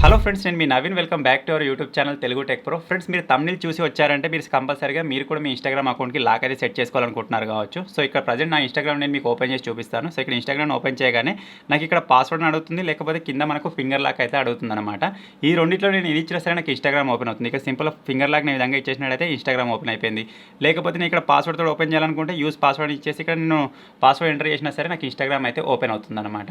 Hello friends, నేను మీ Naveen. Welcome back to our YouTube channel Telugu tech pro. Friends, మీరు thumbnail చూసి వచ్చారంటే మీరు కంపల్సరీగా మీరు కూడా మీ ఇన్స్టాగ్రామ్ అకౌంట్కి లాక్ అయితే సెట్ చేసుకోవాలనుకుంటున్నారు కావచ్చు. సో ఇక్కడ ప్రజెంట్ నా ఇన్స్టాగ్రామ్ నేను మీకు ఓపెన్ చేసి చూపిస్తాను. సో ఇక్కడ ఇన్స్టాగ్రామ్ ఓపెన్ చేయగానే నాకు ఇక్కడ పాస్వర్డ్ అడుగుతుంది, లేకపోతే కింద మనకు ఫింగర్ లాక్ అయితే అడుగుతుంది అనమాట. ఈ రెండిట్లో నేను ఇది ఇచ్చినా సరే నాకు ఇన్స్టాగ్రామ్ ఓపెన్ అవుతుంది. ఇక్కడ సింపుల్ ఫింగర్ లాక్ నేను విధంగా ఇచ్చేసినట్టయితే ఇన్స్టాగ్రామ్ ఓపెన్ అయిపోయింది. లేకపోతే నేను ఇక్కడ పాస్వర్డ్తో ఓపెన్ చేయాలనుకుంటే యూస్ పాస్వర్డ్ ఇచ్చేసి ఇక్కడ నేను పాస్వర్డ్ ఎంటర్ చేసినా సరే నాకు ఇన్స్టాగ్రామ్ అయితే ఓపెన్ అవుతుంది అనమాట.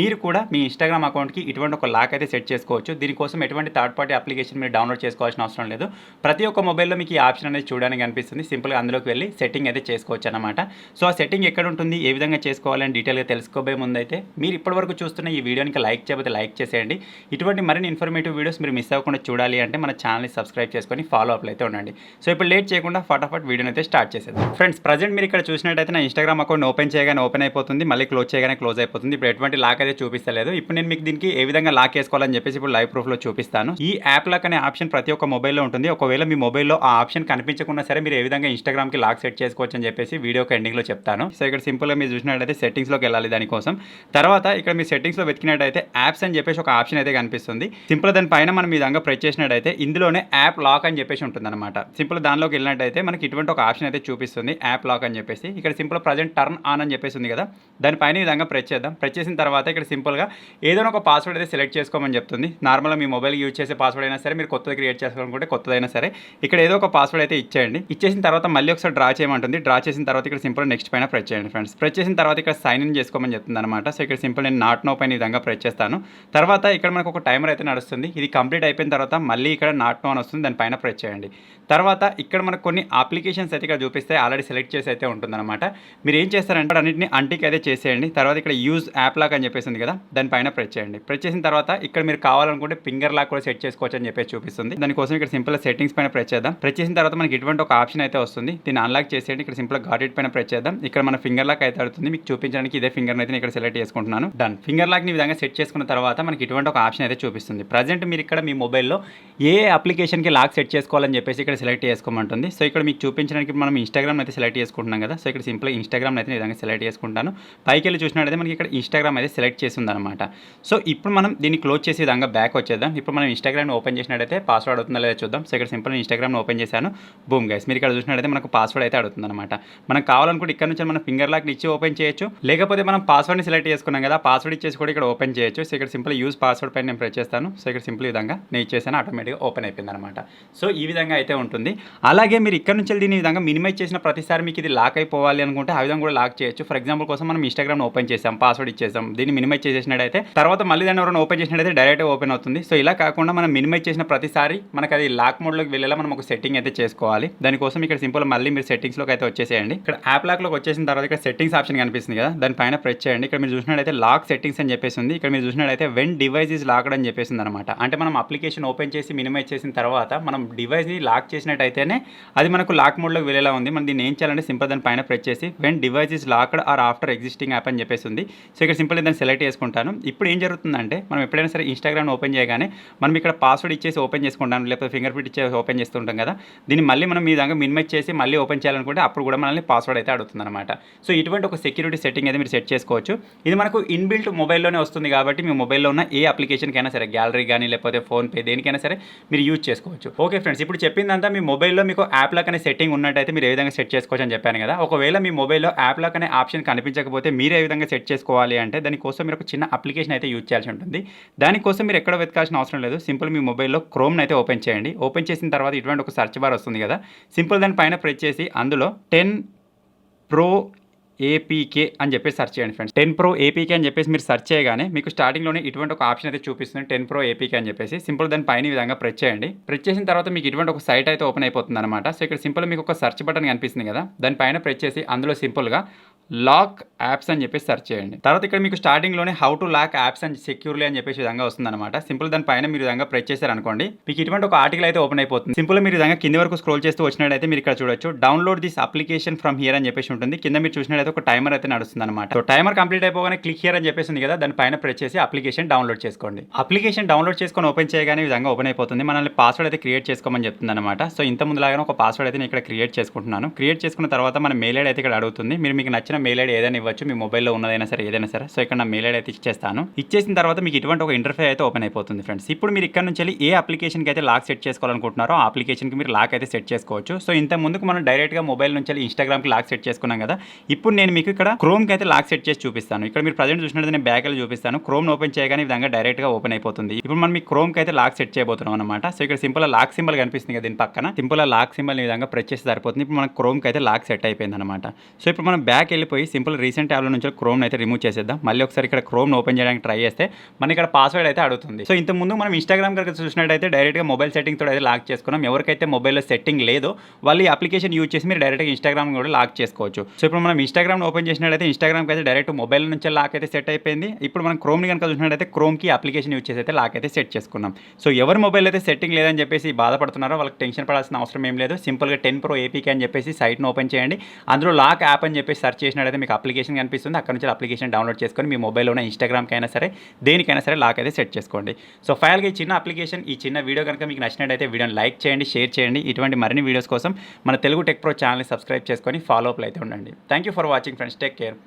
మీరు కూడా మీ ఇన్స్టాగ్రామ్ అకౌంట్కి ఇటువంటి ఒక లాక్ అయితే సెట్ చేసుకోవచ్చు. దీనికోసం ఎటువంటి థర్డ్ పార్టీ అప్లికేషన్ మీరు డౌన్లోడ్ చేసుకోవాల్సిన అవసరం లేదు. ప్రతి ఒక్క మొబైల్లో మీకు ఈ ఆప్షన్ అనేది చూడడానికి అనిపిస్తుంది. సింపుల్గా అందులోకి వెళ్ళి సెట్టింగ్ అయితే చేసుకోవచ్చు అనమాట. సో ఆ సెట్టింగ్ ఎక్కడ ఉంటుంది, ఏ విధంగా చేసుకోవాలని డీటెయిల్గా తెలుసుకోబోయే ముందైతే మీరు ఇప్పటివరకు చూస్తున్న ఈ వీడియోనికి లైక్ చేయకపోతే లైక్ చేసేయండి. ఇటువంటి మరిన్ని ఇన్ఫర్మేటివ్ వీడియోస్ మీరు మిస్ అవ్వకుండా చూడాలి అంటే మన ఛానల్ని సబ్స్క్రైబ్ చేసుకొని ఫాలో అప్లో అయితే ఉండండి. సో ఇప్పుడు లేట్ చేయకుండా ఫటాఫట్ వీడియోని అయితే స్టార్ట్ చేసేద్దాం. ఫ్రెండ్స్, ప్రజెంట్ మీరు ఇక్కడ చూసినట్టయితే నా ఇన్స్టాగ్రామ్ అకౌంట్ ఓపెన్ చేయగానే ఓపెన్ అయిపోతుంది, మళ్ళీ క్లోజ్ చేయగానే క్లోజ్ అయిపోతుంది. ఇప్పుడు ఎటువంటి లాక్ అయితే చూపిస్తలేదు. ఇప్పుడు నేను మీకు దీనికి ఏ విధంగా లాక్ చేసుకోవాలని చెప్పేసి ఇప్పుడు లైవ్ ప్రూఫ్లో చూపిస్తాను. ఈ యాప్ లాక్ అనే ఆప్షన్ ప్రతి ఒక్క మొబైల్లో ఉంటుంది. ఒకవేళ మీ మొబైల్లో ఆ ఆప్షన్ కనిపించకుండా సరే మీరు ఏ విధంగా ఇన్స్టాగ్రామ్కి లాక్ సెట్ చేసుకోవచ్చు అని చెప్పేసి వీడియోకి ఎండింగ్లో చెప్తాను. సో ఇక్కడ సింపుల్గా మీరు చూసినట్టయితే సెట్టింగ్స్లోకి వెళ్ళాలి. దానికోసం తర్వాత ఇక్కడ మీ సెట్టింగ్స్లో వెతికినట్టయితే యాప్స్ అని చెప్పేసి ఒక ఆప్షన్ అయితే కనిపిస్తుంది. సింపుల్ దానిపైన మనం ఈ విధంగా ప్రెస్ చేసినట్టయితే ఇందులోనే యాప్ లాక్ అని చెప్పేసి ఉంటుంది అనమాట. సింపుల్ దానిలోకి వెళ్ళినట్టయితే మనకి ఇటువంటి ఒక ఆప్షన్ అయితే చూపిస్తుంది, యాప్ లాక్ అని చెప్పేసి. ఇక్కడ సింపుల్ ప్రజెంట్ టర్న్ ఆన్ అని చెప్పేసి ఉంది కదా, దానిపైన ఈ విధంగా ప్రెస్ చేద్దాం. ప్రెస్ చేసిన తర్వాత ఇక్కడ సింపుల్గా ఏదైనా ఒక పాస్వర్డ్ అయితే సెలెక్ట్ చేసుకోమని చెప్తుంది. నార్మల్గా మీ మొబైల్ యూజ్ చేసే పాస్వర్డ్ అయినా సరే, మీరు కొత్తది క్రియేట్ చేసుకోవాలనుకుంటే కొత్తదైనా సరే ఇక్కడ ఏదో ఒక పాస్వర్డ్ అయితే ఇచ్చేయండి. ఇచ్చేసిన తర్వాత మళ్ళీ ఒకసారి డ్రా చేయమంటుంది. డ్రా చేసిన తర్వాత ఇక్కడ సింపుల్ నెక్స్ట్ పైన ప్రెస్ చేయండి ఫ్రెండ్స్. ప్రెస్ చేసిన తర్వాత ఇక్కడ సైన్ ఇన్ చేసుకోమని చెప్తుంది అనమాట. సో ఇక్కడ సింపుల్ నేను నాట్ నో పైన ఈ విధంగా ప్రెస్ చేస్తాను. తర్వాత ఇక్కడ మనకు ఒక టైమర్ అయితే నడుస్తుంది. ఇది కంప్లీట్ అయిపోయిన తర్వాత మళ్ళీ ఇక్కడ నాట్ నో అని వస్తుంది, దానిపైన ప్రెస్ చేయండి. తర్వాత ఇక్కడ మనకు కొన్ని అప్లికేషన్స్ అయితే ఇక్కడ చూపిస్తే ఆల్రెడీ సెలెక్ట్ చేసి అయితే ఉంటుందన్నమాట. మీరు ఏం చేస్తారంటే అన్నింటినీ అంటికి అయితే చేసేయండి. తర్వాత ఇక్కడ యూజ్ యాప్ లాక్ అని చెప్పేసి ఉంది కదా, దానిపైన ప్రెస్ చేయండి. ప్రెస్ చేసిన తర్వాత ఇక్కడ మీరు కావాలనుకుంటే ఫింగర్ లాక్ కూడా సెట్ చేసుకోవచ్చు అని చెప్పేసి చూపిస్తుంది. దానికోసం ఇక్కడ సింపుల్ సెట్టింగ్స్ పైన ప్రెస్ చేద్దాం. ప్రెస్ చేసిన తర్వాత మనకి ఇటువంటి ఒక ఆప్షన్ అయితే వస్తుంది. దీన్ని అన్లాక్ చేసేయండి. ఇక్కడ సింపుల్ గాట్ ఇట్ పైన ప్రెస్ చేద్దాం. ఇక్కడ మన ఫింగర్ లాక్ అయితే అవుతుంది. మీకు చూపించడానికి ఇదే ఫింగర్ అయితే ఇక్కడ సెలెక్ట్ చేసుకుంటున్నాను. డన్. ఫింగర్ లాక్ ని విధంగా సెట్ చేసుకున్న తర్వాత మనకి ఇటువంటి ఒక ఆప్షన్ అయితే చూపిస్తుంది. ప్రజెంట్ మీరు ఇక్కడ మీ మొబైల్లో ఏ అప్లికేషన్కి లాక్ సెట్ చేసుకోవాలని చెప్పేసి ఇక్కడ సెలెక్ట్ చేసుకోమంటుంది. సో ఇక్కడ మీకు చూపించడానికి మనం ఇన్స్టాగ్రామ్ అయితే సెలెక్ట్ చేసుకుంటున్నాం కదా. సో ఇక్కడ సింపుల్ ఇన్స్టాగ్రామ్ అయితే ఈ విధంగా సెలెక్ట్ చేసుకుంటాను. పైకి వెళ్ళి చూసినట్టయితే మనకి ఇక్కడ ఇన్స్టాగ్రామ్ అయితే సెలెక్ట్ చేసి ఉందన్నమాట. సో ఇప్పుడు మనం దీన్ని క్లోజ్ చేసే విధంగా బ్యాక్ వచ్చేద్దాం. ఇప్పుడు మనం ఇన్స్టాగ్రామ్ ఓపెన్ చేసినట్టయితే పాస్వర్డ్ అవుతుందా లేదా చూద్దాం. సో ఇక్కడ సింపుల్ ఇన్స్టాగ్రామ్ ఓపెన్ చేశాను. బూమ్ గైస్, మీరు ఇక్కడ చూసినట్టయితే మనకు పాస్వర్డ్ అయితే అడుగుతుంది అనమాట. మనం కావాలనుకుంటే ఇక్కడ నుంచి మనం ఫింగర్ లాక్ ఇచ్చి ఓపెన్ చేయొచ్చు, లేకపోతే మనం పాస్వర్డ్ని సెలెక్ట్ చేసుకున్నాం కదా, పాస్వర్డ్ ఇచ్చేసి కూడా ఇక్కడ ఓపెన్ చేయొచ్చు. సో ఇక్కడ సింపుల్ యూజ్ పాస్వర్డ్ పైన నేను ప్రెస్ చేస్తాను. సో ఇక్కడ సింపుల్ ఈ విధంగా నేను ఇచ్చేసాను, ఆటోమేటిక్గా ఓపెన్ అయిపోయింది అనమాట. సో ఈ విధంగా అయితే ఉంటుంది. అలాగే మీరు ఇక్కడ నుంచి దీని విధంగా మినిమైజ్ చేసిన ప్రతిసారి మీకు ఇది లాక్ అయిపోవాలి అనుకుంటే ఆ విధంగా కూడా లాక్ చేయొచ్చు. ఫర్ ఎగ్జాంపుల్ కోసం మనం ఇన్స్టాగ్రామ్ ఓపెన్ చేసాం, పాస్వర్డ్ ఇచ్చేసాం, దీన్ని మినిమైజ్ చేసేసినట్టయితే తర్వాత మళ్ళీ దాన్ని ఎవరైనా ఓపెన్ చేసినట్టయితే డైరెక్ట్ ఓపెన్ అవుతుంది. సో ఇలా కాకుండా మనం మినిమైజ్ చేసిన ప్రతిసారి మనకు అది లాక్ మోడ్లోకి వెళ్ళేలా మనం ఒక సెట్టింగ్ అయితే చేసుకోవాలి. దానికోసం ఇక్కడ సింపుల్ మళ్ళీ మీరు సెట్టింగ్స్లోకి అయితే వచ్చేసేయండి. ఇక్కడ యాప్ లాక్లోకి వచ్చేసిన తర్వాత ఇక్కడ సెట్టింగ్స్ ఆప్షన్ కనిపిస్తుంది కదా, దానిపైన ప్రెస్ చేయండి. ఇక్కడ మీరు చూసినట్టయితే లాక్ సెట్టింగ్స్ అని చెప్పేసి ఉంది. ఇక్కడ మీరు చూసినట్టయితే వెన్ డివైస్ ఈజ్ లాక్డ్ అని చెప్పేసి అనమాట. అంటే మనం అప్లికేషన్ ఓపెన్ చేసి మినిమైజ్ చేసిన తర్వాత మనం డివైస్ని లాక్ చేసినట్టయితేనే అది మనకు లాక్ మోడ్లోకి వెళ్ళేలా ఉంది. మనం దీన్ని ఏం చేయాలంటే సింపుల్ దాని పైన ప్రెస్ చేసి when device is locked or after existing app అని చెప్పేసి ఉంది. సో ఇక్కడ సింపుల్ దాన్ని సెలెక్ట్ చేసుకుంటాను. ఇప్పుడు ఏం జరుగుతుందంటే మనం ఎప్పుడైనా సరే ఇన్స్టాగ్రామ్ ఓపెన్ చేయగానే మనం ఇక్కడ పాస్వర్డ్ ఇచ్చేసి ఓపెన్ చేసుకుంటాం, లేకపోతే ఫింగర్ ప్రింట్ ఇచ్చేసి ఓపెన్ చేస్తుంటాం కదా, దీన్ని మళ్ళీ మనం ఈ విధంగా మినిమైజ్ చేసి మళ్ళీ ఓపెన్ చేయాలనుకుంటే అప్పుడు కూడా మనల్ని పాస్వర్డ్ అయితే అడుగుతుంది అనమాట. సో ఇటువంటి ఒక సెక్యూరిటీ సెట్టింగ్ అయితే మీరు సెట్ చేసుకోవచ్చు. ఇది మనకు ఇన్బిల్ట్ మొబైల్లోనే వస్తుంది కాబట్టి మీ మొబైల్లో ఉన్న ఏ అప్లికేషన్కైనా సరే, గ్యాలరీ కానీ లేకపోతే ఫోన్పే దేనికైనా సరే మీరు యూజ్ చేసుకోవచ్చు. ఓకే ఫ్రెండ్స్, ఇప్పుడు చెప్పిందంతా మీ మొబైల్లో మీకు యాప్ లాక్ అనే సెట్టింగ్ ఉన్నట్టయితే మీరు ఏ విధంగా సెట్ చేసుకోవచ్చు అని చెప్పాను కదా. ఒకవేళ మీ మొబైల్లో యాప్ లాక్ అనే ఆప్షన్ కనిపించకపోతే మీరు ఏ విధంగా సెట్ చేసుకోవాలి అంటే దానికోసం మీరు ఒక చిన్న అప్లికేషన్ అయితే యూజ్ చేయాల్సి ఉంటుంది. దానికోసం మీరు ఎక్కడ వెతకాల్సిన అవసరం లేదు. సింపుల్ మీ మొబైల్లో క్రోమ్ని అయితే ఓపెన్ చేయండి. ఓపెన్ చేసిన తర్వాత ఇటువంటి ఒక సెర్చ్ బార్ వస్తుంది కదా, సింపుల్ దాని పైన ప్రెస్ చేసి అందులో 10 Pro APK అని చెప్పేసి సెర్చ్ చేయండి ఫ్రెండ్స్. 10 Pro APK అని చెప్పేసి మీరు సెర్చ్ చేయగానే మీకు స్టార్టింగ్లోనే ఇటువంటి ఒక ఆప్షన్ అయితే చూపిస్తుంది, 10 Pro APK అని చెప్పేసి. సింపుల్ దాని పైన ఈ విధంగా ప్రెస్ చేయండి. ప్రెస్ చేసిన తర్వాత మీకు ఇటువంటి ఒక సైట్ అయితే ఓపెన్ అయిపోతుంది అనమాట. సో ఇక్కడ సింపుల్ మీకు ఒక సెర్చ్ బటన్ కనిపిస్తుంది కదా, దానిపైన ప్రెస్ చేసి అందులో సింపుల్గా లాక్ యాప్స్ అని చెప్పేసి సెర్చ్ చేయండి. తర్వాత ఇక్కడ మీకు స్టార్టింగ్లోనే how to lock apps and securely అని చెప్పేసి విధంగా వస్తుంది అనమాట. సింపుల్ దాని పైన మీరు విధంగా ప్రెస్ చేశారనుకోండి, మీకు ఇటువంటి ఒక ఆర్టికల్ అయితే ఓపెన్ అయిపోతుంది. సింపుల్ మీరు విధంగా కింది వరకు స్క్రోల్ చేస్తూ వచ్చినట్టయితే మీరు ఇక్కడ చూడొచ్చు download this application from here అని చెప్పేసి ఉంటుంది. కింద మీరు చూసినట్టయితే అయితే ఒక టైమర్ అయితే నడుస్తుంది అనమాట. సో టైమర్ కంప్లీట్ అయిపోగానే క్లిక్ హియర్ అని చెప్పేసి ఉంది కదా, దాని పైన ప్రెస్ చేసి అప్లికేషన్ డౌన్లోడ్ చేసుకోండి. అప్లికేషన్ డౌన్లోడ్ చేసుకొని ఓపెన్ చేయగానే ఈ విధంగా ఓపెన్ అయిపోతుంది. మనల్ని పాస్వర్డ్ అయితే క్రియేట్ చేసుకోమని చెప్తుంది అనమాట. సో ఇంత ముందులాగానే ఒక పాస్వర్డ్ అయితే నేను ఇక్కడ క్రియేట్ చేసుకుంటున్నాను. క్రియేట్ చేసుకున్న తర్వాత మన మెయిల్ ఐడి అయితే ఇక్కడ అడుగుతుంది. మీకు నచ్చిన మెయిల్ ఐడి ఏదైనా ఇవ్వచ్చు, మీ మొబైల్లో ఉన్నదైనా సరే ఏదైనా సరే. సో ఇక్కడ నా మెయిల్ ఐడి అయితే ఇచ్చేస్తాను. ఇచ్చేసిన తర్వాత మీకు ఇటువంటి ఒక ఇంటర్ఫేస్ అయితే ఓపెన్ అయిపోతుంది ఫ్రెండ్స్. ఇప్పుడు మీరు ఇక్కడ నుంచి ఏ అప్లికేషన్కి అయితే లాక్ సెట్ చేసుకోవాలనుకుంటున్నారో ఆ అప్లికేషన్కి మీరు లాక్ అయితే సెట్ చేసుకోవచ్చు. సో ఇంత ముందుకు మనం డైరెక్ట్గా మొబైల్ నుంచి ఇన్స్టాగ్రామ్కి లాక్ సెట్ చేసుకున్నాం కదా, ఇప్పుడు నేను మీకు ఇక్కడ క్రోమ్కి అయితే లాక్ సెట్ చేసి చూపిస్తాను. ఇక్కడ మీరు ప్రజెంట్ చూసినట్టు నేను బ్యాక్ వెళ్ళి చూపిస్తాను. క్రోమ్ ఓపెన్ చేయగానే ఈ విధంగా డైరెక్ట్గా ఓపెన్ అయిపోతుంది. ఇప్పుడు మనం మీ క్రోమ్కి అయితే లాక్ సెట్ చేయబోతున్నాం అనమాట. సో ఇక్కడ సింపుల్ లాక్ సింబల్ కనిపిస్తుంది కదా, దీని పక్కన సింపుల్ లాక్ సింబల్ ఈ విధంగా ప్రెస్ చేసి సరిపోతుంది. ఇప్పుడు మన క్రోమ్కి అయితే లాక్ సెట్ అయిపోయింది అనమాట. సో ఇప్పుడు మనం బ్యాక్ వెళ్ళిపోయి సింపుల్ రీసెంట్ ట్యాబ్లో నుంచి క్రోమ్ అయితే రిమూవ్ చేసేద్దాం. మళ్ళీ ఒకసారి ఇక్కడ క్రోమ్ ఓపెన్ చేయడానికి ట్రై చేస్తే మనకి ఇక్కడ పాస్వర్డ్ అయితే అడుగుతుంది. సో ఇంత ముందు మనం ఇన్స్టాగ్రామ్ కనుక చూసినట్టయితే డైరెక్ట్గా మొబైల్ సెట్టింగ్ తోటి అయితే లాక్ చేసుకున్నాం. ఎవరికైతే మొబైల్లో సెట్టింగ్ లేదో వాళ్ళు ఈ అప్లికేషన్ యూజ్ చేసి మీరు డైరెక్ట్గా ఇన్స్టాగ్రామ్ కూడా లాక్ చేసుకోవచ్చు. సో ఇప్పుడు మనం ఇన్స్టాగ్రామ్ ఓపెన్ చేసినట్టయితే ఇన్స్టాగ్రామ్కి అయితే డైరెక్ట్ మొబైల్ నుంచి లాక్ అయితే సెట్ అయిపోయింది. ఇప్పుడు మనం క్రోమ్ని కనుక చూసినట్టయితే క్రోమ్కి అప్లికేషన్ యూజ్ చేసి అయితే లాక్ అయితే సెట్ చేసుకున్నాం. సో ఎవరి మొబైల్ అయితే సెట్టింగ్ లేదని చెప్పేసి బాధపడుతున్నారో వాళ్ళకి టెన్షన్ పడాల్సిన అవసరం ఏం లేదు. సింపుల్గా 10 Pro APK అని చెప్పేసి సైట్ను ఓపెన్ చేయండి. అందులో లాక్ యాప్ అని చెప్పేసి సెర్చ్ చేసినట్టయితే మీకు అప్లికేషన్ కనిపిస్తుంది. అక్కడ నుంచి అప్లికేషన్ డౌన్లోడ్ చేసుకొని మీ మొబైల్లో ఉన్న ఇన్స్టాగ్రామ్కి అయినా సరే దేనికైనా సరే లాక్ అయితే సెట్ చేసుకోండి. సో ఫైనల్గా ఈ చిన్న అప్లికేషన్, ఈ చిన్న వీడియో కనుక మీకు నచ్చినట్టయితే వీడియోని లైక్ చేయండి, షేర్ చేయండి. ఇటువంటి మరిన్ని వీడియోస్ కోసం మన తెలుగు టెక్ ప్రో ఛానల్ని సబ్స్క్రైబ్ చేసుకొని ఫాలో అప్లు అయితే ఉండండి. Thank you for watching friends. Take care.